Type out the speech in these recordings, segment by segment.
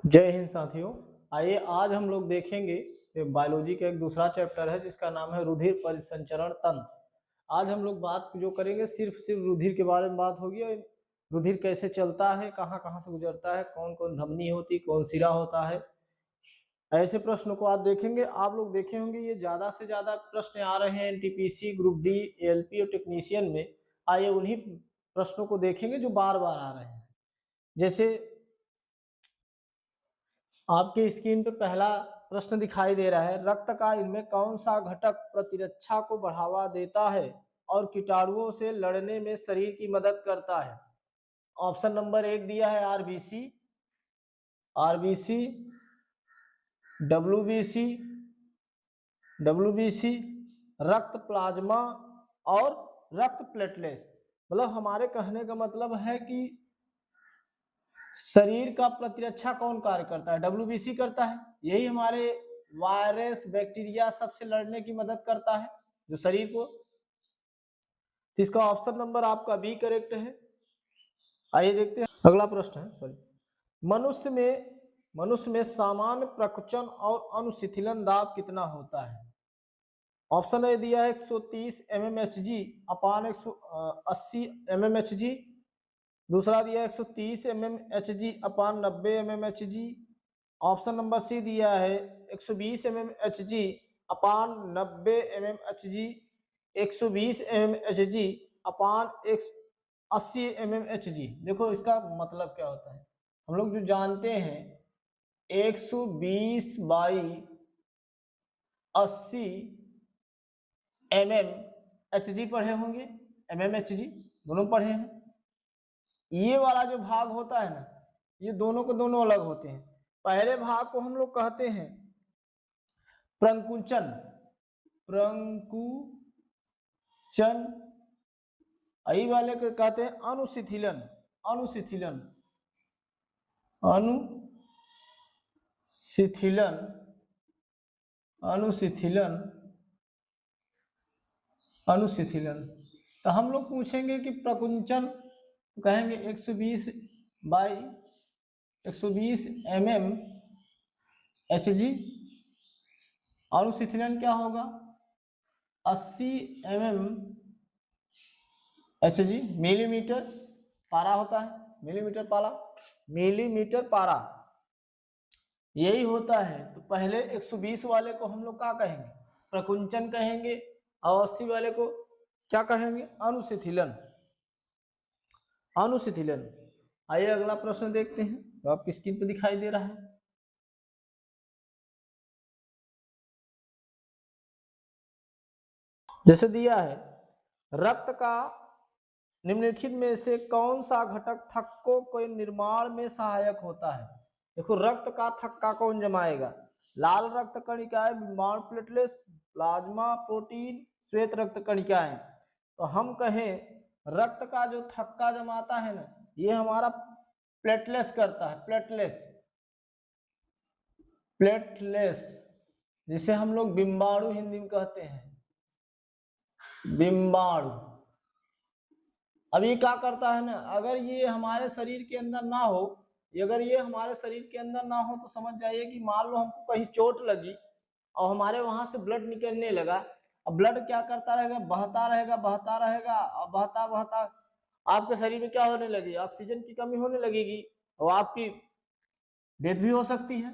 जय हिंद साथियों। आइए आज हम लोग देखेंगे बायोलॉजी का एक दूसरा चैप्टर है जिसका नाम है रुधिर परिसंचरण तंत्र। आज हम लोग बात जो करेंगे सिर्फ रुधिर के बारे में बात होगी और रुधिर कैसे चलता है, कहाँ कहाँ से गुजरता है, कौन कौन धमनी होती, कौन सिरा होता है। ऐसे प्रश्नों को आज देखेंगे। आप लोग देखे होंगे ये ज्यादा से ज्यादा प्रश्न आ रहे हैं एनटीपीसी, ग्रुप डी, एएलपी और टेक्नीशियन में। आइए उन्हीं प्रश्नों को देखेंगे जो बार बार आ रहे हैं। जैसे आपके स्क्रीन पे पहला प्रश्न दिखाई दे रहा है, रक्त का इनमें कौन सा घटक प्रतिरक्षा को बढ़ावा देता है और कीटाणुओं से लड़ने में शरीर की मदद करता है। ऑप्शन नंबर 1 दिया है आरबीसी, आरबीसी, डब्ल्यूबीसी, डब्ल्यूबीसी, रक्त प्लाज्मा और रक्त प्लेटलेट्स। मतलब हमारे कहने का मतलब है कि शरीर का प्रतिरक्षा कौन कार्य करता है? डब्ल्यूबीसी करता है। यही हमारे वायरस बैक्टीरिया सबसे लड़ने की मदद करता है जो शरीर को। तो इसका ऑप्शन नंबर आपका बी करेक्ट है। आइए देखते हैं अगला प्रश्न है। सॉरी, मनुष्य में सामान्य प्रकुचन और अनुशिथिलन दाब कितना होता है? ऑप्शन ए दिया है 130 mmHg अपान 180 mmHg। दूसरा दिया 130 mmHg अपान 90 mmHg। ऑप्शन नंबर सी दिया है 120 mmHg अपान 90 mmHg, 120 mmHg अपान 80 mmHg। देखो इसका मतलब क्या होता है, हम लोग जो जानते हैं 120 बाई 80 mmHg पढ़े होंगे, mmHg दोनों पढ़े हैं। ये वाला जो भाग होता है ना, ये दोनों के दोनों अलग होते हैं। पहले भाग को हम लोग कहते हैं प्रंकुचन, प्रंकुचन। यही वाले को कहते हैं अनुशिथिलन, अनुशिथिलन, अनुशिथिलन, अनुशिथिलन, अनुशिथिलन। तो हम लोग पूछेंगे कि प्रकुंचन, तो कहेंगे 120 बाई 120 mmHg। अनुशिथिलन क्या होगा? 80 mmHg। मिलीमीटर पारा होता है, मिलीमीटर पारा, मिलीमीटर पारा यही होता है। तो पहले 120 वाले को हम लोग क्या कहेंगे? प्रकुंचन कहेंगे। और 80 वाले को क्या कहेंगे? अनुशिथिलन, अनुशिथिलन। आइए अगला प्रश्न देखते हैं, तो आपकी स्क्रीन पर दिखाई दे रहा है। जैसे दिया है, रक्त का निम्नलिखित में से कौन सा घटक थक्कों के निर्माण में सहायक होता है? देखो रक्त का थक्का कौन जमाएगा? लाल रक्त कणिकाएं, बिम्बाणु प्लेटलेट्स, प्लाज्मा प्रोटीन, श्वेत रक्त कणिकाएं। तो हम कहें रक्त का जो थक्का जमाता है ना, ये हमारा प्लेटलेट्स करता है, प्लेटलेट्स, प्लेटलेट्स, जिसे हम लोग बिम्बाणु हिंदी में कहते हैं, बिम्बाणु। अब ये क्या करता है ना, अगर ये हमारे शरीर के अंदर ना हो, अगर ये हमारे शरीर के अंदर ना हो तो समझ जाइए कि मान लो हमको कहीं चोट लगी और हमारे वहां से ब्लड निकलने लगा। अब ब्लड क्या करता रहेगा? बहता रहेगा, बहता रहेगा, और बहता बहता आपके शरीर में क्या होने लगेगी? ऑक्सीजन की कमी होने लगेगी और आपकी डेथ भी हो सकती है।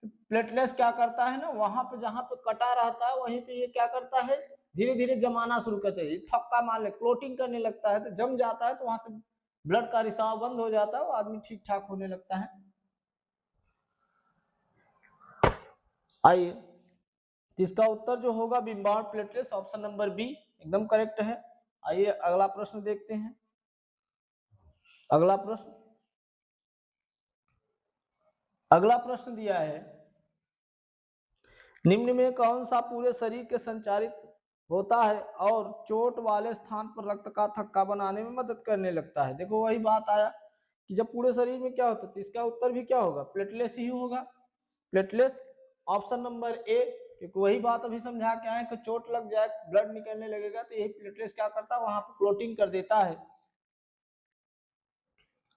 प्लेटलेट्स क्या करता है ना, वहां पे जहां पे कटा रहता है वहीं पे ये क्या करता है, धीरे धीरे जमाना शुरू करते हैं। थक्का मान ले क्लोटिंग करने लगता है, तो जम जाता है, तो वहां से ब्लड का रिसाव बंद हो जाता है, वो आदमी ठीक ठाक होने लगता है। आइए, इसका उत्तर जो होगा बिम्बाणु प्लेटलेट्स, ऑप्शन नंबर बी एकदम करेक्ट है। आइए अगला प्रश्न देखते हैं। अगला प्रश्न, अगला प्रश्न दिया है, निम्न में कौन सा पूरे शरीर के संचारित होता है और चोट वाले स्थान पर रक्त का थक्का बनाने में मदद करने लगता है? देखो वही बात आया कि जब पूरे शरीर में क्या होता है, तो इसका उत्तर भी क्या होगा? प्लेटलेट्स ही होगा, प्लेटलेट्स, ऑप्शन नंबर ए। क्योंकि वही बात अभी समझा के आए कि चोट लग जाए, ब्लड निकलने लगेगा, तो यही प्लेटलेट्स क्या करता है, वहां पर क्लोटिंग कर देता है।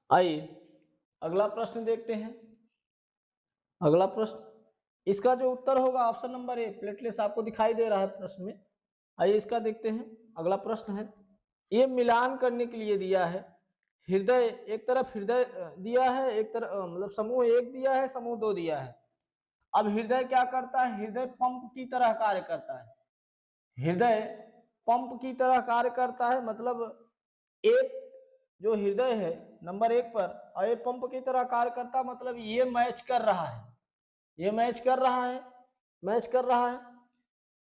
आइए अगला प्रश्न देखते हैं। अगला प्रश्न, इसका जो उत्तर होगा ऑप्शन नंबर ए, प्लेटलेट्स आपको दिखाई दे रहा है प्रश्न में। आइए इसका देखते हैं। अगला प्रश्न है, ये मिलान करने के लिए दिया है, हृदय एक तरफ हृदय दिया है, एक तरफ मतलब समूह 1 दिया है, समूह 2 दिया है। अब हृदय क्या करता है, हृदय पंप की तरह कार्य करता है, हृदय पंप की तरह कार्य करता है, मतलब एक जो हृदय है नंबर 1 पर और ये पंप की तरह कार्य करता है, मतलब ये मैच कर रहा है, ये मैच कर रहा है, मैच कर रहा है।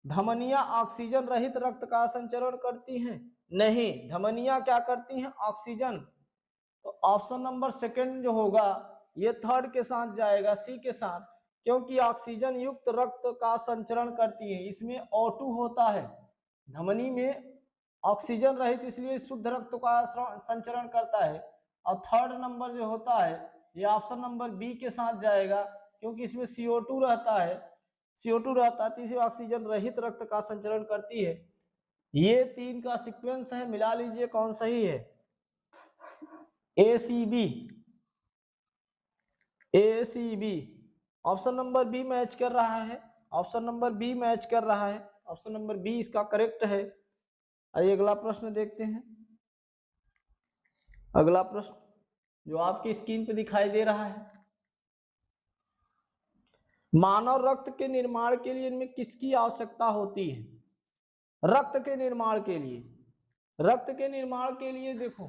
धमनियां ऑक्सीजन रहित रक्त का संचरण करती हैं? नहीं, धमनियां क्या करती हैं, ऑक्सीजन। तो ऑप्शन नंबर सेकंड जो होगा ये थर्ड के साथ जाएगा, सी के साथ, क्योंकि ऑक्सीजन युक्त रक्त का संचरण करती है, इसमें O2 होता है, धमनी में ऑक्सीजन रहित इसलिए शुद्ध रक्त का संचरण करता है। और थर्ड नंबर जो होता है ये ऑप्शन नंबर बी के साथ जाएगा, क्योंकि इसमें CO2 रहता है, CO2 रहता है तो इसे ऑक्सीजन रहित रक्त का संचरण करती है। ये 3 का सीक्वेंस है, मिला लीजिए कौन सही है। ACB, ACB option number B match कर रहा है, ऑप्शन नंबर बी मैच कर रहा है, ऑप्शन नंबर बी इसका करेक्ट है। आइए अगला प्रश्न देखते हैं। अगला प्रश्न जो आपकी स्क्रीन पे दिखाई दे रहा है, मानव रक्त के निर्माण के लिए इनमें किसकी आवश्यकता होती है? रक्त के निर्माण के लिए, रक्त के निर्माण के लिए देखो,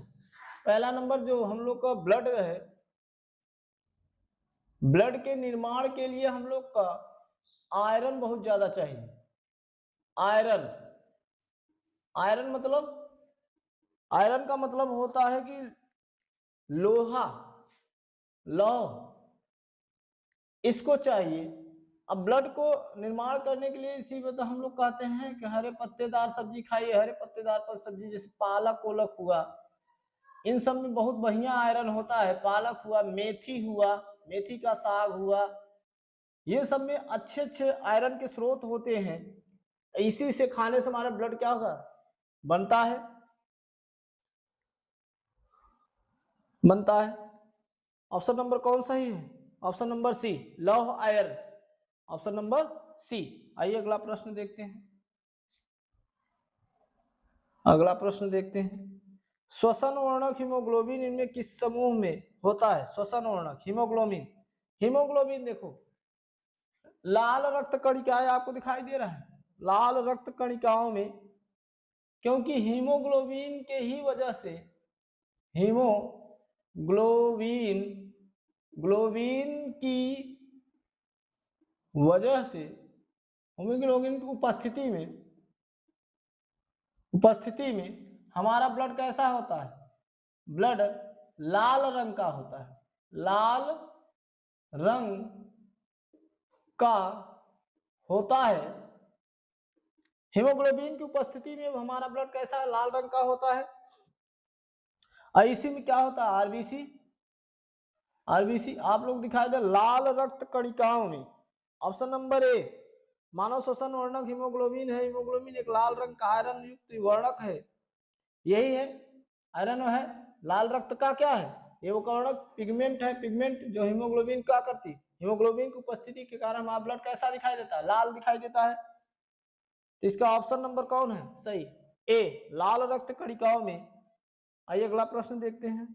पहला नंबर जो हम लोग का ब्लड है, ब्लड के निर्माण के लिए हम लोग का आयरन बहुत ज्यादा चाहिए। आयरन, आयरन मतलब, आयरन का मतलब होता है कि लोहा, लौह, इसको चाहिए। अब ब्लड को निर्माण करने के लिए इसी वजह हम लोग कहते हैं कि हरे पत्तेदार सब्जी खाइए, हरे पत्तेदार पर सब्जी, जैसे पालक ओलक हुआ, इन सब में बहुत बढ़िया आयरन होता है। पालक हुआ, मेथी हुआ, मेथी का साग हुआ, ये सब में अच्छे अच्छे आयरन के स्रोत होते हैं। इसी से खाने से हमारा ब्लड क्या होगा, बनता है, बनता है। ऑप्शन नंबर कौन सही है, ऑप्शन नंबर सी, लौह आयरन, ऑप्शन नंबर सी। आइए अगला प्रश्न देखते हैं। अगला प्रश्न देखते हैं, श्वसन वर्णक हीमोग्लोबिन इनमें किस समूह में होता है? श्वसन वर्णक हीमोग्लोबिन, हीमोग्लोबिन देखो लाल रक्त कणिकाएं आपको दिखाई दे रहा है, लाल रक्त कणिकाओं में, क्योंकि हीमोग्लोबिन के ही वजह से, हीमोग्लोबिन, ग्लोबिन की वजह से, हीमोग्लोबिन की उपस्थिति में हमारा ब्लड कैसा होता है? ब्लड लाल रंग का होता है, लाल रंग का होता है। हीमोग्लोबिन की उपस्थिति में हमारा ब्लड कैसा है? लाल रंग का होता है। और इसी में क्या होता है? आरबीसी, आरबीसी आप लोग दिखाई दे लाल रक्त कणिकाओं में। ऑप्शन नंबर ए, मानव श्वसन वर्णक हीमोग्लोबिन है, हीमोग्लोबिन एक लाल रंग का आयरन युक्त वर्णक है, यही है, आयरन है। लाल रक्त का क्या है? ये वो वर्णक पिगमेंट है, पिगमेंट जो हीमोग्लोबिन क्या करती है, हीमोग्लोबिन की उपस्थिति के कारण हमारा ब्लड कैसा दिखाई देता है? लाल दिखाई देता है। तो इसका ऑप्शन नंबर कौन है सही? ए, लाल रक्त कणिकाओं में। आइए अगला प्रश्न देखते हैं।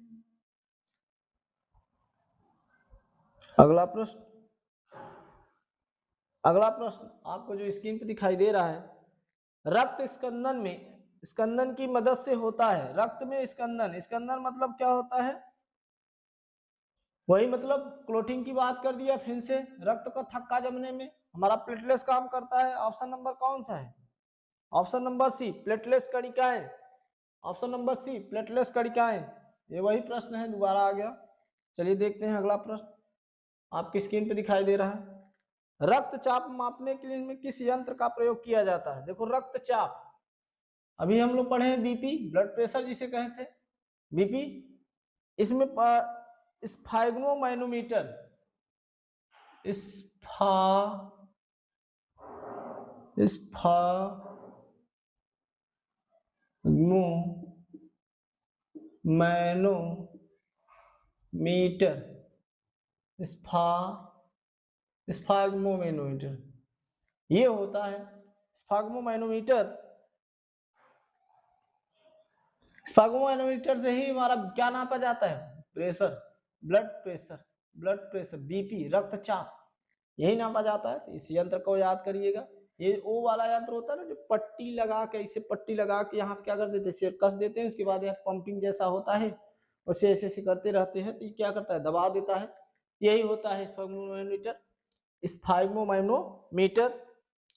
अगला प्रश्न, अगला प्रश्न आपको जो स्क्रीन पे दिखाई दे रहा है, रक्त स्कंदन में, स्कंदन की मदद से होता है, रक्त में स्कंदन, स्कंदन मतलब क्या होता है? वही मतलब क्लोटिंग की बात कर दिया फिर से, रक्त का थक्का जमने में हमारा प्लेटलेट्स काम करता है। ऑप्शन नंबर कौन सा है? ऑप्शन नंबर सी, प्लेटलेट्स कणिकाएं, ऑप्शन नंबर सी, प्लेटलेट्स कणिकाएं। ये वही प्रश्न है, दोबारा आ गया। चलिए देखते हैं अगला प्रश्न, आपकी स्क्रीन पे दिखाई दे रहा है, रक्तचाप मापने के लिए इनमें किस यंत्र का प्रयोग किया जाता है? देखो रक्तचाप, अभी हम लोग पढ़े हैं बीपी, ब्लड प्रेशर जिसे कहते हैं, बीपी, इसमें स्फाइग्नोमैनोमीटर, स्फाइग्नोमैनोमीटर, स्फाग्मोमैनोमीटर, ये होता है स्फाग्मोमैनोमीटर। स्फाग्मोमैनोमीटर से ही हमारा क्या नापा जाता है? Pressure, blood pressure, blood pressure, BP, रक्तचाप, यही नापा जाता है। तो इस यंत्र को याद करिएगा। ये ओ वाला यंत्र होता है ना, जो पट्टी लगा के, इसे पट्टी लगा के यहाँ पे क्या कर देते हैं, सिर कस देते हैं, उसके बाद यहाँ पंपिंग जैसा होता है, उसे ऐसे ऐसे करते रहते हैं, तो ये क्या करता है, दबा देता है। यही होता है स्फाग्मोमैनोमीटर, स्फाग्मोमैनोमीटर।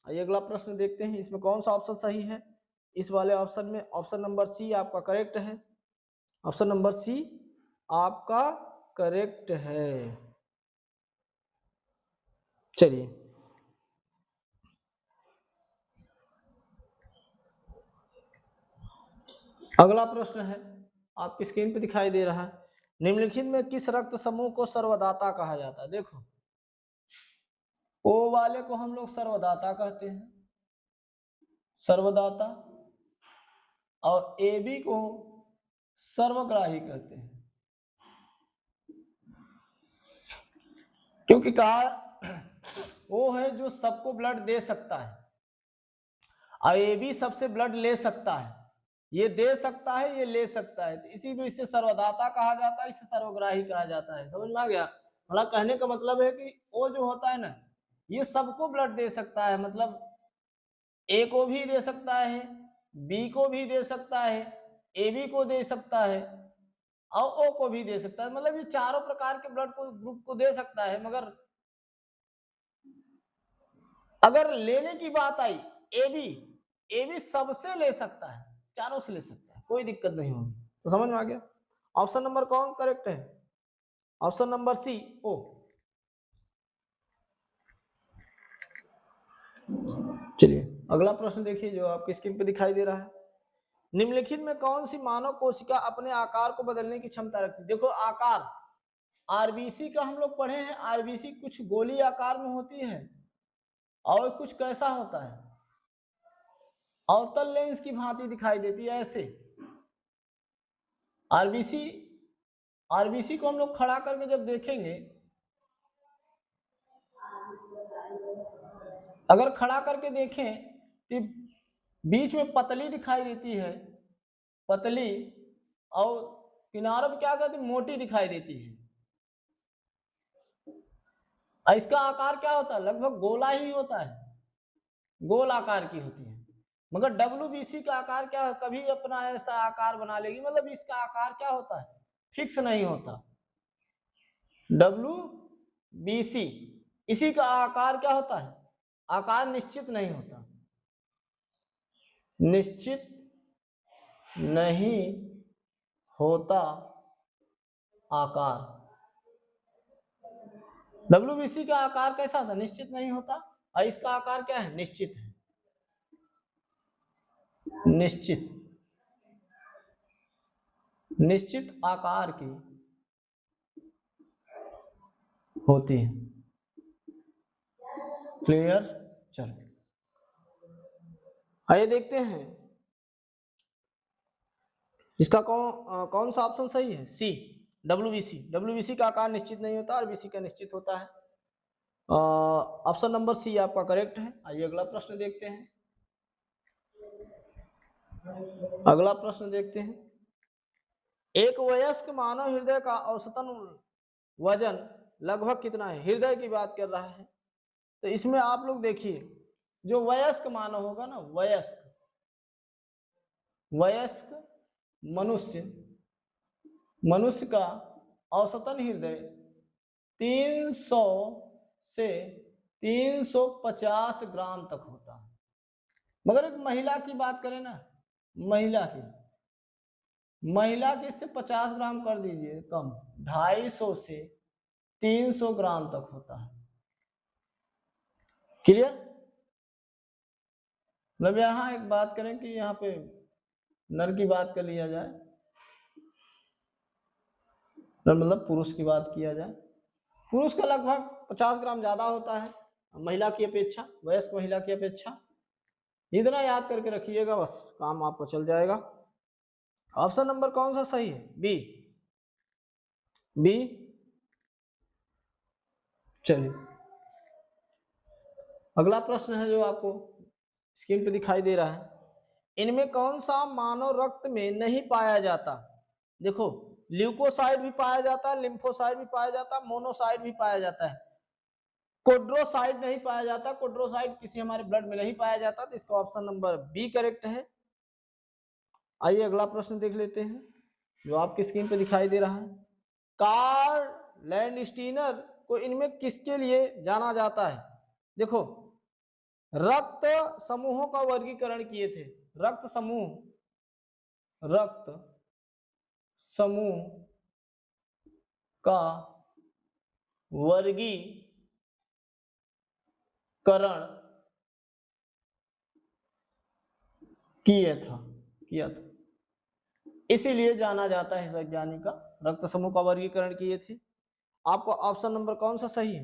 आइए अगला प्रश्न देखते हैं, इसमें कौन सा ऑप्शन सही है। इस वाले ऑप्शन में ऑप्शन नंबर सी आपका करेक्ट है। ऑप्शन नंबर सी आपका करेक्ट है। चलिए अगला प्रश्न है, आपकी स्क्रीन पे दिखाई दे रहा है। निम्नलिखित में किस रक्त समूह को सर्वदाता कहा जाता है? देखो, ओ वाले को हम लोग सर्वदाता कहते हैं, सर्वदाता, और ए बी को सर्वग्राही कहते हैं। क्योंकि कहा वो है जो सबको ब्लड दे सकता है, और ए बी सबसे ब्लड ले सकता है। ये दे सकता है, ये ले सकता है, तो इसी में इसे सर्वदाता कहा जाता है, इसे सर्वग्राही कहा जाता है। समझ में आ गया? मतलब कहने का मतलब है कि वो जो होता है ना, ये सबको ब्लड दे सकता है, मतलब ए को भी दे सकता है, बी को भी दे सकता है, ए बी को दे सकता है, और ओ को भी दे सकता है। मतलब ये चारों प्रकार के ब्लड को ग्रुप को दे सकता है। मगर अगर लेने की बात आई, ए बी सबसे ले सकता है, चारों से ले सकता है, कोई दिक्कत नहीं होगी। तो समझ में आ गया? ऑप्शन नंबर कौन करेक्ट है? ऑप्शन नंबर सी, ओ। चलिए अगला प्रश्न देखिए, जो आपकी स्क्रीन पे दिखाई दे रहा है। निम्नलिखित में कौन सी मानव कोशिका अपने आकार को बदलने की क्षमता रखती है? देखो आकार, आरबीसी का हम लोग पढ़े हैं। आरबीसी कुछ गोली आकार में होती है और कुछ कैसा होता है, अवतल लेंस की भांति दिखाई देती है ऐसे। आरबीसी आरबीसी को हम लोग खड़ा करके जब देखेंगे, अगर खड़ा करके देखें तो बीच में पतली दिखाई देती है, पतली, और किनारों पे क्या कहते हैं, मोटी दिखाई देती है। और इसका आकार क्या होता है, लगभग गोला ही होता है, गोल आकार की होती है। मगर डब्ल्यूबीसी का आकार क्या है, कभी अपना ऐसा आकार बना लेगी, मतलब इसका आकार क्या होता है, फिक्स नहीं होता। डब्ल्यूबीसी, इसी का आकार क्या होता है, आकार निश्चित नहीं होता, निश्चित नहीं होता आकार। डब्ल्यूबीसी का आकार कैसा था, निश्चित नहीं होता, और इसका आकार क्या है, निश्चित है, निश्चित, निश्चित आकार की होती है। क्लियर? चलो आइए देखते हैं इसका कौन सा ऑप्शन सही है। सी, डब्ल्यूबीसी। डब्ल्यूबीसी का आकार निश्चित नहीं होता और बीसी का निश्चित होता है। ऑप्शन नंबर सी आपका करेक्ट है। आइए अगला प्रश्न देखते हैं, अगला प्रश्न देखते हैं। एक वयस्क मानव हृदय का औसतन वजन लगभग कितना है? हृदय की बात कर रहा है। तो इसमें आप लोग देखिए, जो वयस्क मानव होगा ना, वयस्क, वयस्क मनुष्य, मनुष्य का औसतन हृदय 300 से 350 ग्राम तक होता है। मगर एक महिला की बात करें ना, महिला की इससे 50 ग्राम कर दीजिए कम, 250 से 300 ग्राम तक होता है। क्लियर? मतलब यहाँ एक बात करें कि यहाँ पे नर की बात कर लिया जाए, मतलब पुरुष की बात किया जाए, पुरुष का लगभग 50 ग्राम ज्यादा होता है महिला की अपेक्षा, वयस्क महिला की अपेक्षा। इतना याद करके रखिएगा, बस काम आपको चल जाएगा। ऑप्शन नंबर कौन सा सही है? B, B. चलिए अगला प्रश्न है जो आपको स्क्रीन पे दिखाई दे रहा है, इनमें कौन सा मानव रक्त में नहीं पाया जाता? देखो, ल्यूकोसाइड भी पाया जाता है, लिम्फोसाइड भी पाया जाता है, मोनोसाइड भी पाया जाता है, कोड्रोसाइड नहीं पाया जाता। कोड्रोसाइड किसी हमारे ब्लड में नहीं पाया जाता, तो इसका ऑप्शन नंबर बी करेक्ट है। आइए अगला प्रश्न देख लेते हैं जो आपकी स्क्रीन पे दिखाई दे रहा है, कार्ल लैंडस्टीनर को इनमें किसके लिए जाना जाता है? देखो, रक्त समूहों का वर्गीकरण किए थे, रक्त समूह का वर्गीकरण किया था, इसीलिए जाना जाता है वैज्ञानिक का, रक्त समूह का वर्गीकरण किए थे। आपको ऑप्शन नंबर कौन सा सही है?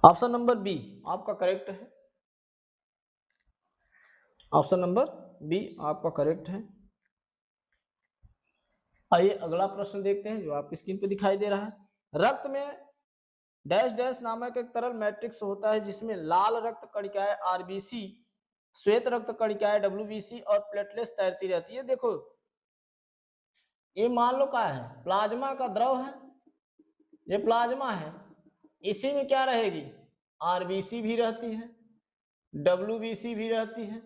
ऑप्शन नंबर बी आपका करेक्ट है, ऑप्शन नंबर बी आपका करेक्ट है। आइए अगला प्रश्न देखते हैं जो आपकी स्क्रीन पे दिखाई दे रहा है, रक्त में डैश डैश नामक एक तरल मैट्रिक्स होता है जिसमें लाल रक्त कणिकाएं आरबीसी, श्वेत रक्त कणिकाएं डब्ल्यूबीसी और प्लेटलेट्स तैरती रहती है। देखो, ये मान लो क्या है, प्लाज्मा का द्रव है, ये प्लाज्मा है, इसी में क्या रहेगी, आरबीसी भी रहती है, डब्ल्यूबीसी भी रहती है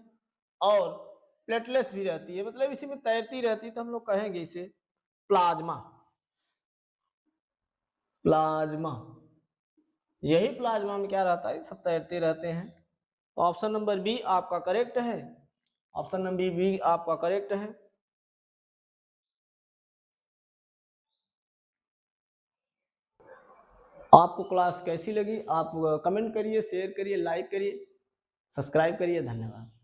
और प्लेटलेट्स भी रहती है, मतलब इसी में तैरती रहती है, तो हम लोग कहेंगे इसे प्लाज्मा। यही प्लाज्मा में क्या रहता है, सब तैरते रहते हैं। तो ऑप्शन नंबर बी आपका करेक्ट है, ऑप्शन नंबर बी आपका करेक्ट है। आपको क्लास कैसी लगी आप कमेंट करिए, शेयर करिए, लाइक करिए, सब्सक्राइब करिए। धन्यवाद।